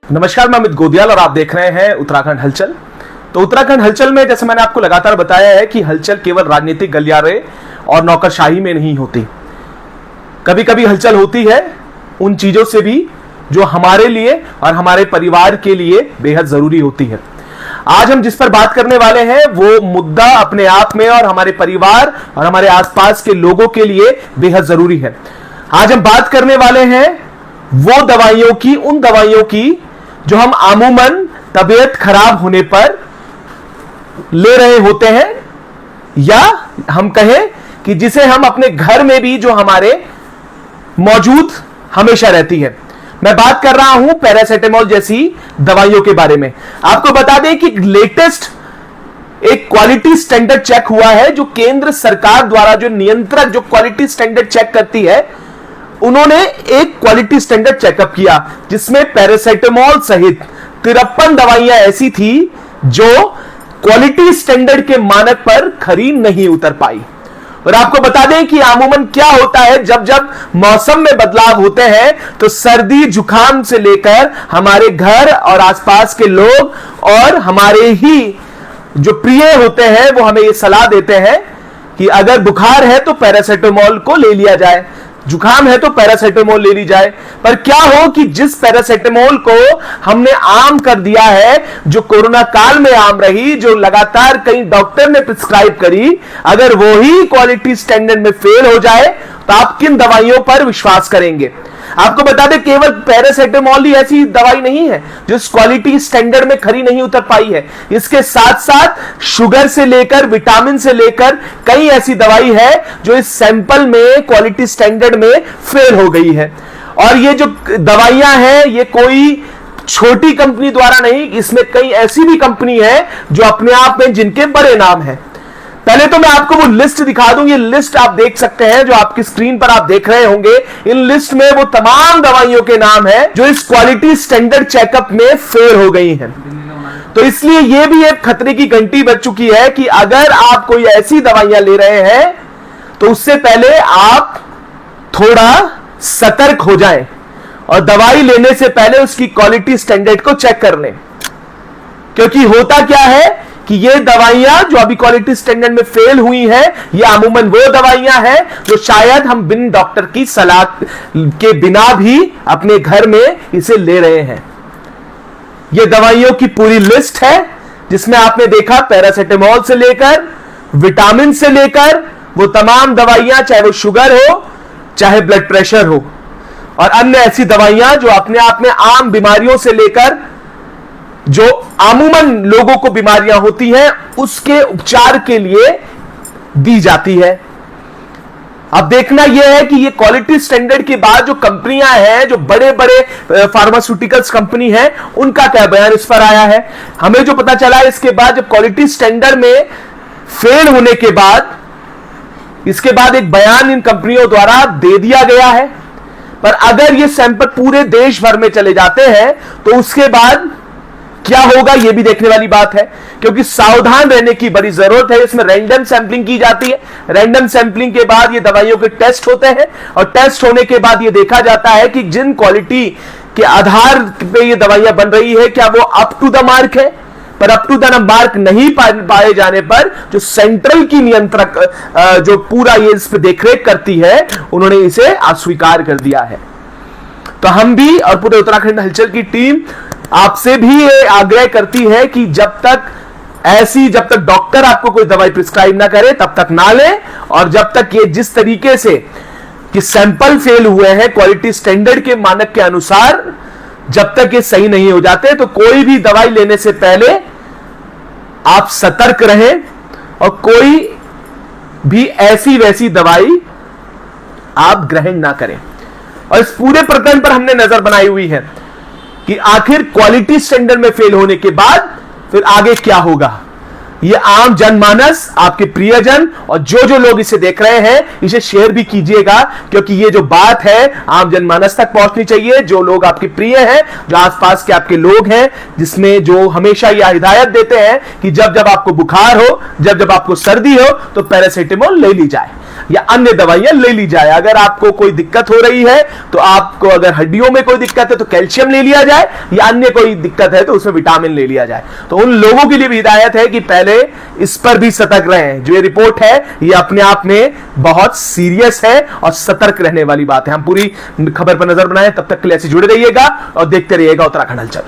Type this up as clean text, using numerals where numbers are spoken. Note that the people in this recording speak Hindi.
नमस्कार, मैं अमित गोदियाल और आप देख रहे हैं उत्तराखंड हलचल। तो उत्तराखंड हलचल में जैसे मैंने आपको लगातार बताया है कि हलचल केवल राजनीतिक गलियारे और नौकरशाही में नहीं होती। कभी कभी हलचल होती है उन चीजों से भी जो हमारे लिए और हमारे परिवार के लिए बेहद जरूरी होती है। आज हम जिस पर बात करने वाले हैं वो मुद्दा अपने आप में और हमारे परिवार और हमारे आसपास के लोगों के लिए बेहद जरूरी है। आज हम बात करने वाले हैं वो दवाइयों की, उन दवाइयों की जो हम अमूमन तबीयत खराब होने पर ले रहे होते हैं, या हम कहें कि जिसे हम अपने घर में भी जो हमारे मौजूद हमेशा रहती है। मैं बात कर रहा हूं पैरासिटामोल जैसी दवाइयों के बारे में। आपको बता दें कि लेटेस्ट एक क्वालिटी स्टैंडर्ड चेक हुआ है, जो केंद्र सरकार द्वारा जो नियंत्रक जो क्वालिटी स्टैंडर्ड चेक करती है, उन्होंने एक क्वालिटी स्टैंडर्ड चेकअप किया जिसमें पैरासिटामोल सहित 53 दवाइयां ऐसी थी जो क्वालिटी स्टैंडर्ड के मानक पर खरी नहीं उतर पाई। और आपको बता दें कि अमूमन क्या होता है, जब जब मौसम में बदलाव होते हैं तो सर्दी जुकाम से लेकर हमारे घर और आसपास के लोग और हमारे ही जो प्रिय होते हैं वो हमें ये सलाह देते हैं कि अगर बुखार है तो पैरासिटामोल को ले लिया जाए, जुकाम है तो पैरासिटामोल ले ली जाए। पर क्या हो कि जिस पैरासिटामोल को हमने आम कर दिया है, जो कोरोना काल में आम रही, जो लगातार कई डॉक्टर ने प्रिस्क्राइब करी, अगर वो ही क्वालिटी स्टैंडर्ड में फेल हो जाए तो आप किन दवाइयों पर विश्वास करेंगे। आपको बता दें केवल पैरासिटामोल ही ऐसी दवाई नहीं है जो इस क्वालिटी स्टैंडर्ड में खरी नहीं उतर पाई है। इसके साथ साथ शुगर से लेकर विटामिन से लेकर कई ऐसी दवाई है जो इस सैंपल में क्वालिटी स्टैंडर्ड में फेल हो गई है। और ये जो दवाइयां हैं ये कोई छोटी कंपनी द्वारा नहीं, इसमें कई ऐसी भी कंपनी है जो अपने आप में जिनके बड़े नाम हैं। पहले तो मैं आपको वो लिस्ट दिखा दूं। ये लिस्ट आप देख सकते हैं जो आपकी स्क्रीन पर आप देख रहे होंगे। इन लिस्ट में वो तमाम दवाइयों के नाम हैं जो इस क्वालिटी स्टैंडर्ड चेकअप में फेल हो गई हैं। तो इसलिए ये भी एक खतरे की घंटी बज चुकी है कि अगर आप कोई ऐसी दवाइयां ले रहे हैं तो उससे पहले आप थोड़ा सतर्क हो जाएं और दवाई लेने से पहले उसकी क्वालिटी स्टैंडर्ड को चेक कर लें। क्योंकि होता क्या है कि ये दवाइयां जो अभी क्वालिटी स्टैंडर्ड में फेल हुई हैं, ये अमूमन वो दवाइयां हैं जो शायद हम बिन डॉक्टर की सलाह के बिना भी अपने घर में इसे ले रहे हैं। ये दवाइयों की पूरी लिस्ट है जिसमें आपने देखा पैरासिटामोल से लेकर विटामिन से लेकर वो तमाम दवाइयां, चाहे वो शुगर हो चाहे ब्लड प्रेशर हो और अन्य ऐसी दवाइयां जो अपने आप में आम बीमारियों से लेकर जो अमूमन लोगों को बीमारियां होती हैं उसके उपचार के लिए दी जाती है। अब देखना यह है कि ये क्वालिटी स्टैंडर्ड के बाद जो कंपनियां हैं, जो बड़े बड़े फार्मास्यूटिकल्स कंपनी हैं, उनका क्या बयान इस पर आया है। हमें जो पता चला इसके बाद जब क्वालिटी स्टैंडर्ड में फेल होने के बाद इसके बाद एक बयान इन कंपनियों द्वारा दे दिया गया है। पर अगर ये सैंपल पूरे देश भर में चले जाते हैं तो उसके बाद क्या होगा ये भी देखने वाली बात है, क्योंकि सावधान रहने की बड़ी जरूरत है। इसमें रैंडम सैंपलिंग की जाती है। रैंडम सैंपलिंग के बाद ये दवाइयों के टेस्ट होते हैं और टेस्ट होने के बाद ये देखा जाता है कि जिन क्वालिटी के आधार पे ये दवाइयां बन रही है क्या वो अप टू द मार्क है। पर अप टू द मार्क नहीं पाए जाने पर जो सेंट्रल की नियंत्रक जो पूरा ये इस पे देखरेख करती है, उन्होंने इसे अस्वीकार कर दिया है। तो हम भी और पूरे उत्तराखंड हलचल की टीम आपसे भी ये आग्रह करती है कि जब तक डॉक्टर आपको कोई दवाई प्रिस्क्राइब ना करे तब तक ना लें, और जब तक ये जिस तरीके से कि सैंपल फेल हुए हैं क्वालिटी स्टैंडर्ड के मानक के अनुसार, जब तक ये सही नहीं हो जाते तो कोई भी दवाई लेने से पहले आप सतर्क रहें और कोई भी ऐसी वैसी दवाई आप ग्रहण ना करें। और इस पूरे प्रकरण पर हमने नजर बनाई हुई है कि आखिर क्वालिटी स्टैंडर्ड में फेल होने के बाद फिर आगे क्या होगा। ये आम जनमानस, आपके प्रियजन और जो लोग इसे देख रहे हैं, इसे शेयर भी कीजिएगा, क्योंकि ये जो बात है आम जनमानस तक पहुंचनी चाहिए। जो लोग आपके प्रिय हैं, जो आसपास के आपके लोग हैं, जिसमें जो हमेशा यह हिदायत देते हैं कि जब जब आपको बुखार हो, जब जब आपको सर्दी हो तो पैरासिटामोल ले ली जाए। या अन्य दवाइयां ले ली जाए। अगर आपको कोई दिक्कत हो रही है तो आपको, अगर हड्डियों में कोई दिक्कत है तो कैल्शियम ले लिया जाए, या अन्य कोई दिक्कत है तो उसमें विटामिन ले लिया जाए। तो उन लोगों के लिए भी हिदायत है कि पहले इस पर भी सतर्क रहें। जो ये रिपोर्ट है ये अपने आप में बहुत सीरियस है और सतर्क रहने वाली बात है। हम पूरी खबर पर नजर बनाएं, तब तक के लिए ऐसे जुड़े रहिएगा और देखते रहिएगा उत्तराखंड हलचल।